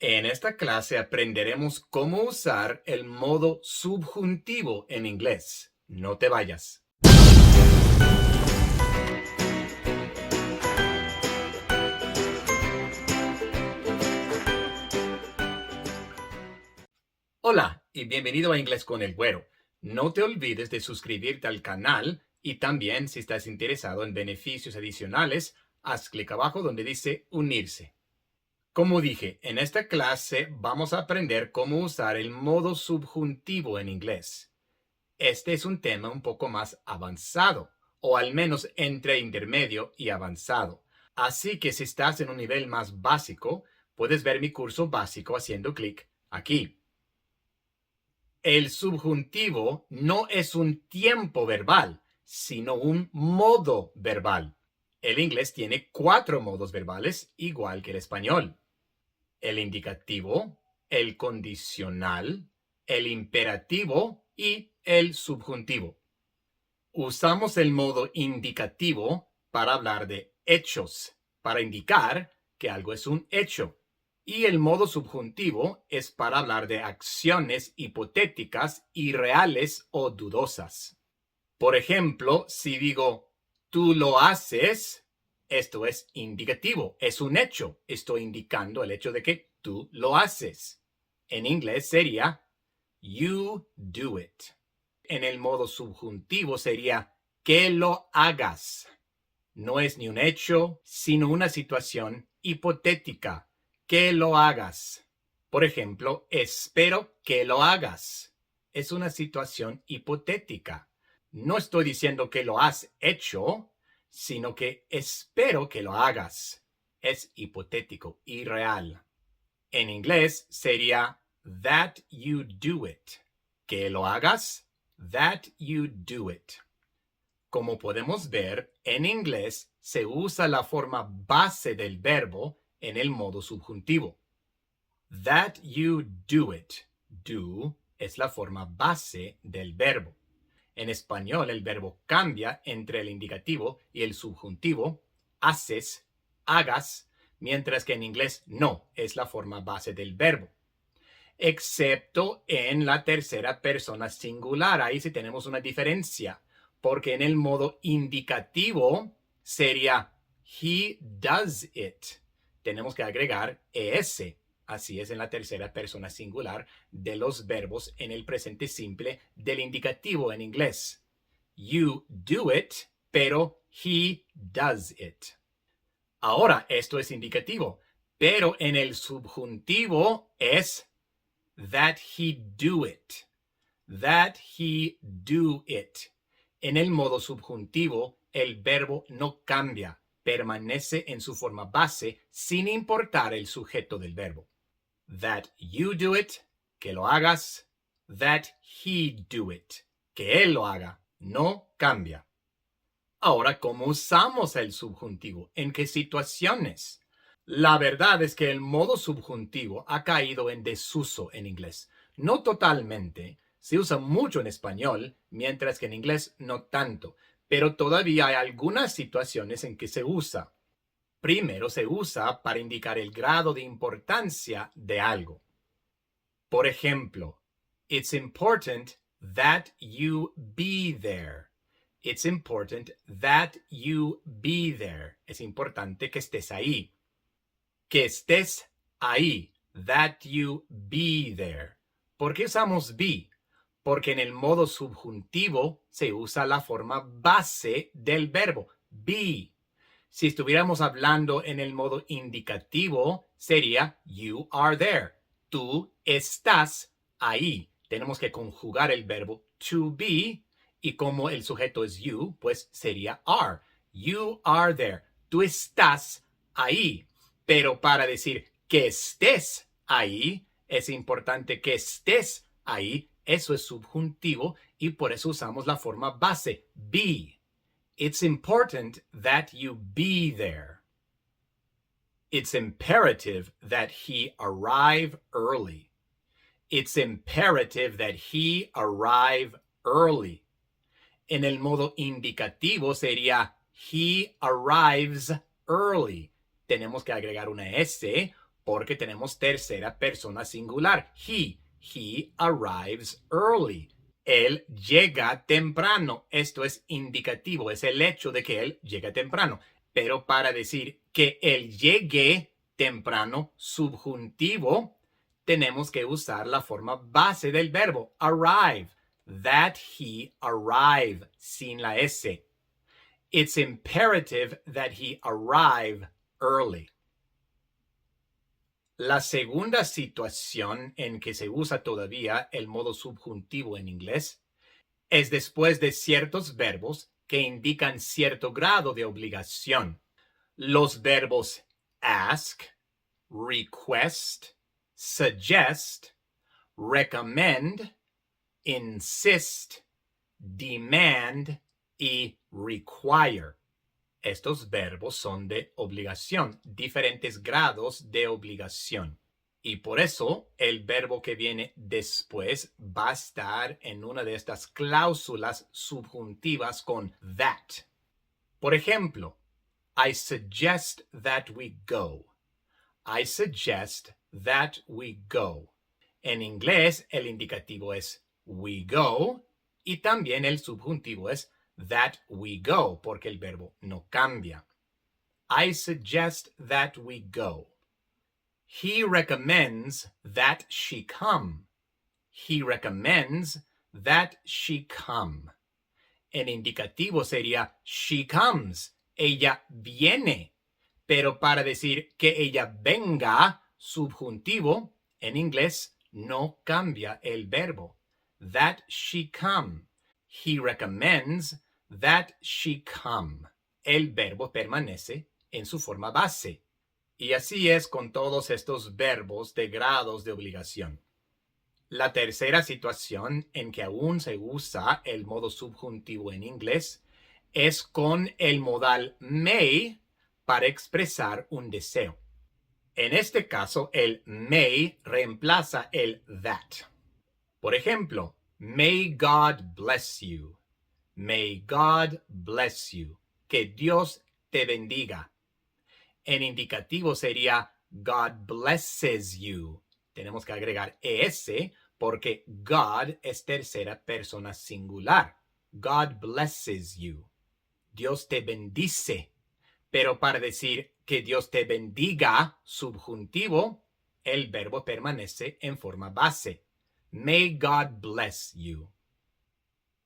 En esta clase aprenderemos cómo usar el modo subjuntivo en inglés. No te vayas. Hola y bienvenido a Inglés con el Güero. No te olvides de suscribirte al canal y también si estás interesado en beneficios adicionales, haz clic abajo donde dice unirse. Como dije, en esta clase vamos a aprender cómo usar el modo subjuntivo en inglés. Este es un tema un poco más avanzado, o al menos entre intermedio y avanzado. Así que si estás en un nivel más básico, puedes ver mi curso básico haciendo clic aquí. El subjuntivo no es un tiempo verbal, sino un modo verbal. El inglés tiene 4 modos verbales, igual que el español: el indicativo, el condicional, el imperativo y el subjuntivo. Usamos el modo indicativo para hablar de hechos, para indicar que algo es un hecho. Y el modo subjuntivo es para hablar de acciones hipotéticas, irreales o dudosas. Por ejemplo, si digo, tú lo haces, esto es indicativo, es un hecho. Estoy indicando el hecho de que tú lo haces. En inglés sería, you do it. En el modo subjuntivo sería, que lo hagas. No es ni un hecho, sino una situación hipotética. Que lo hagas. Por ejemplo, espero que lo hagas. Es una situación hipotética. No estoy diciendo que lo has hecho, sino que espero que lo hagas. Es hipotético, irreal. En inglés sería that you do it. Que lo hagas, that you do it. Como podemos ver, en inglés se usa la forma base del verbo en el modo subjuntivo. That you do it. Do es la forma base del verbo. En español, el verbo cambia entre el indicativo y el subjuntivo. Haces, hagas, mientras que en inglés no es la forma base del verbo. Excepto en la tercera persona singular. Ahí sí tenemos una diferencia, porque en el modo indicativo sería he does it. Tenemos que agregar es. Así es en la tercera persona singular de los verbos en el presente simple del indicativo en inglés. You do it, pero he does it. Ahora, esto es indicativo, pero en el subjuntivo es that he do it. That he do it. En el modo subjuntivo, el verbo no cambia, permanece en su forma base sin importar el sujeto del verbo. That you do it, que lo hagas. That he do it, que él lo haga, no cambia. Ahora, ¿cómo usamos el subjuntivo? ¿En qué situaciones? La verdad es que el modo subjuntivo ha caído en desuso en inglés. No totalmente, se usa mucho en español, mientras que en inglés no tanto, pero todavía hay algunas situaciones en que se usa. Primero se usa para indicar el grado de importancia de algo. Por ejemplo, it's important that you be there. It's important that you be there. Es importante que estés ahí. Que estés ahí. That you be there. ¿Por qué usamos be? Porque en el modo subjuntivo se usa la forma base del verbo, be. Si estuviéramos hablando en el modo indicativo, sería you are there. Tú estás ahí. Tenemos que conjugar el verbo to be y como el sujeto es you, pues sería are. You are there. Tú estás ahí. Pero para decir que estés ahí, es importante que estés ahí. Eso es subjuntivo y por eso usamos la forma base, be. It's important that you be there. It's imperative that he arrive early. It's imperative that he arrive early. En el modo indicativo sería he arrives early. Tenemos que agregar una S porque tenemos tercera persona singular. He arrives early. Él llega temprano. Esto es indicativo, es el hecho de que él llega temprano. Pero para decir que él llegue temprano, subjuntivo, tenemos que usar la forma base del verbo, arrive. That he arrive, sin la S. It's imperative that he arrive early. La segunda situación en que se usa todavía el modo subjuntivo en inglés es después de ciertos verbos que indican cierto grado de obligación. Los verbos ask, request, suggest, recommend, insist, demand y require. Estos verbos son de obligación, diferentes grados de obligación. Y por eso el verbo que viene después va a estar en una de estas cláusulas subjuntivas con that. Por ejemplo, I suggest that we go. I suggest that we go. En inglés, el indicativo es we go y también el subjuntivo es that we go, porque el verbo no cambia. I suggest that we go. He recommends that she come. He recommends that she come. En indicativo sería she comes. Ella viene. Pero para decir que ella venga, subjuntivo, en inglés no cambia el verbo. That she come. He recommends that she come. El verbo permanece en su forma base. Y así es con todos estos verbos de grados de obligación. La tercera situación en que aún se usa el modo subjuntivo en inglés es con el modal may para expresar un deseo. En este caso, el may reemplaza el that. Por ejemplo, may God bless you. May God bless you. Que Dios te bendiga. En indicativo sería God blesses you. Tenemos que agregar es porque God es tercera persona singular. God blesses you. Dios te bendice. Pero para decir que Dios te bendiga, subjuntivo, el verbo permanece en forma base. May God bless you.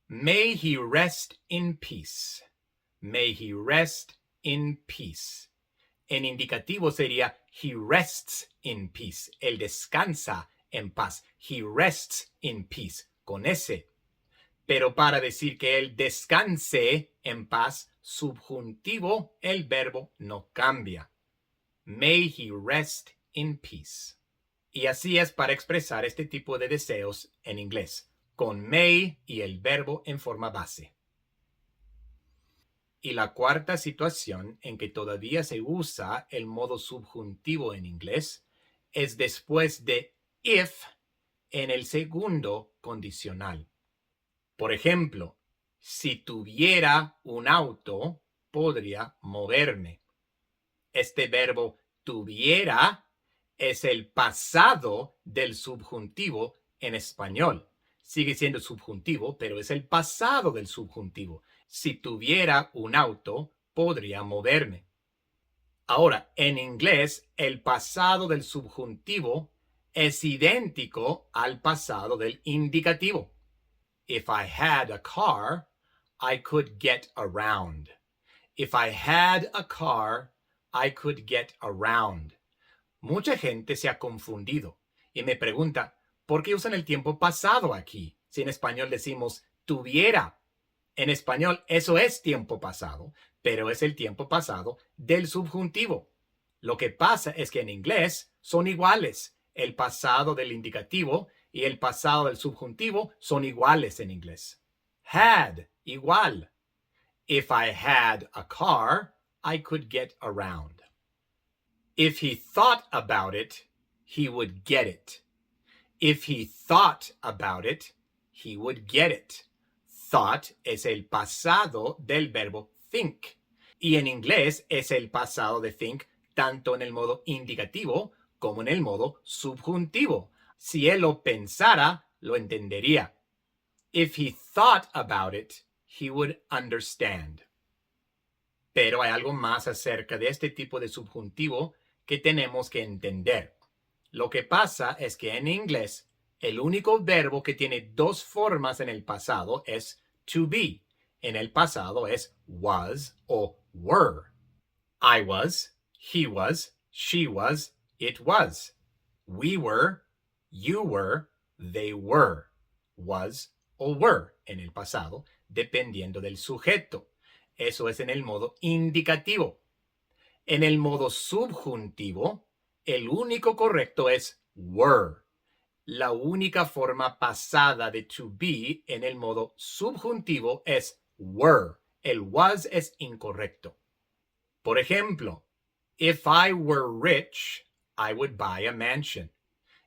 May he rest in peace. May he rest in peace. En indicativo sería he rests in peace. Él descansa en paz. He rests in peace. Con S. Pero para decir que él descanse en paz, subjuntivo, el verbo no cambia. May he rest in peace. Y así es para expresar este tipo de deseos en inglés, con may y el verbo en forma base. Y la cuarta situación en que todavía se usa el modo subjuntivo en inglés es después de if en el segundo condicional. Por ejemplo, si tuviera un auto, podría moverme. Este verbo tuviera es el pasado del subjuntivo en español. Sigue siendo subjuntivo, pero es el pasado del subjuntivo. Si tuviera un auto, podría moverme. Ahora, en inglés, el pasado del subjuntivo es idéntico al pasado del indicativo. If I had a car, I could get around. If I had a car, I could get around. Mucha gente se ha confundido y me pregunta, ¿por qué usan el tiempo pasado aquí? Si en español decimos tuviera. En español eso es tiempo pasado, pero es el tiempo pasado del subjuntivo. Lo que pasa es que en inglés son iguales. El pasado del indicativo y el pasado del subjuntivo son iguales en inglés. Had, igual. If I had a car, I could get around. If he thought about it, he would get it. If he thought about it, he would get it. Thought es el pasado del verbo think. Y en inglés es el pasado de think tanto en el modo indicativo como en el modo subjuntivo. Si él lo pensara, lo entendería. If he thought about it, he would understand. Pero hay algo más acerca de este tipo de subjuntivo que tenemos que entender. Lo que pasa es que en inglés, el único verbo que tiene dos formas en el pasado es to be. En el pasado es was o were. I was, he was, she was, it was. We were, you were, they were. Was o were en el pasado, dependiendo del sujeto. Eso es en el modo indicativo. En el modo subjuntivo, el único correcto es were. La única forma pasada de to be en el modo subjuntivo es were. El was es incorrecto. Por ejemplo, if I were rich, I would buy a mansion.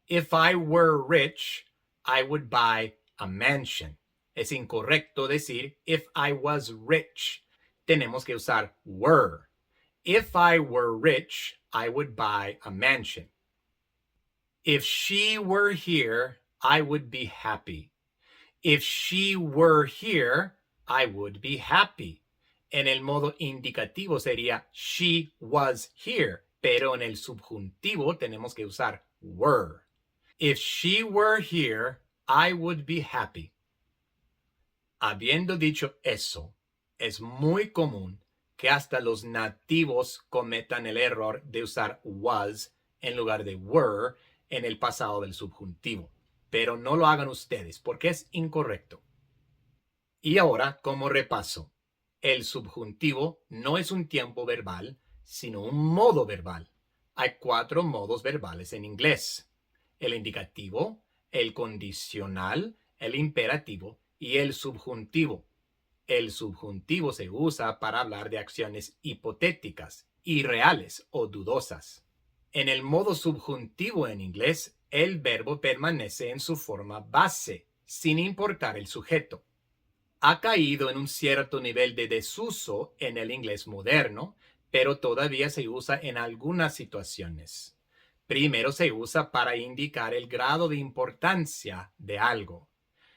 If I were rich, I would buy a mansion. Es incorrecto decir if I was rich. Tenemos que usar were. If I were rich, I would buy a mansion. If she were here, I would be happy. If she were here, I would be happy. En el modo indicativo sería she was here, pero en el subjuntivo tenemos que usar were. If she were here, I would be happy. Habiendo dicho eso, es muy común que hasta los nativos cometan el error de usar was en lugar de were en el pasado del subjuntivo. Pero no lo hagan ustedes porque es incorrecto. Y ahora, como repaso, el subjuntivo no es un tiempo verbal, sino un modo verbal. Hay 4 modos verbales en inglés: el indicativo, el condicional, el imperativo y el subjuntivo. El subjuntivo se usa para hablar de acciones hipotéticas, irreales o dudosas. En el modo subjuntivo en inglés, el verbo permanece en su forma base, sin importar el sujeto. Ha caído en un cierto nivel de desuso en el inglés moderno, pero todavía se usa en algunas situaciones. Primero se usa para indicar el grado de importancia de algo.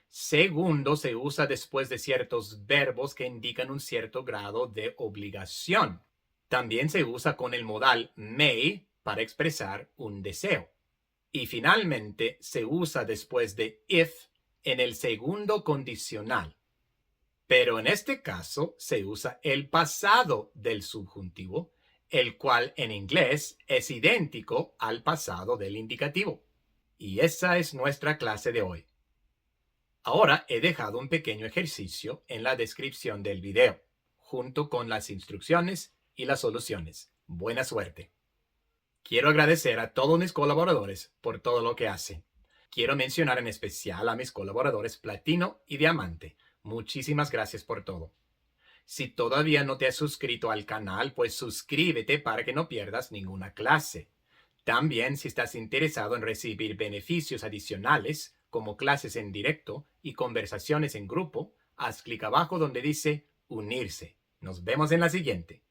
Segundo, se usa después de ciertos verbos que indican un cierto grado de obligación. También se usa con el modal may para expresar un deseo. Y finalmente se usa después de if en el segundo condicional. Pero en este caso se usa el pasado del subjuntivo, el cual en inglés es idéntico al pasado del indicativo. Y esa es nuestra clase de hoy. Ahora he dejado un pequeño ejercicio en la descripción del video, junto con las instrucciones y las soluciones. Buena suerte. Quiero agradecer a todos mis colaboradores por todo lo que hacen. Quiero mencionar en especial a mis colaboradores Platino y Diamante. Muchísimas gracias por todo. Si todavía no te has suscrito al canal, pues suscríbete para que no pierdas ninguna clase. También, si estás interesado en recibir beneficios adicionales, como clases en directo y conversaciones en grupo, haz clic abajo donde dice unirse. Nos vemos en la siguiente.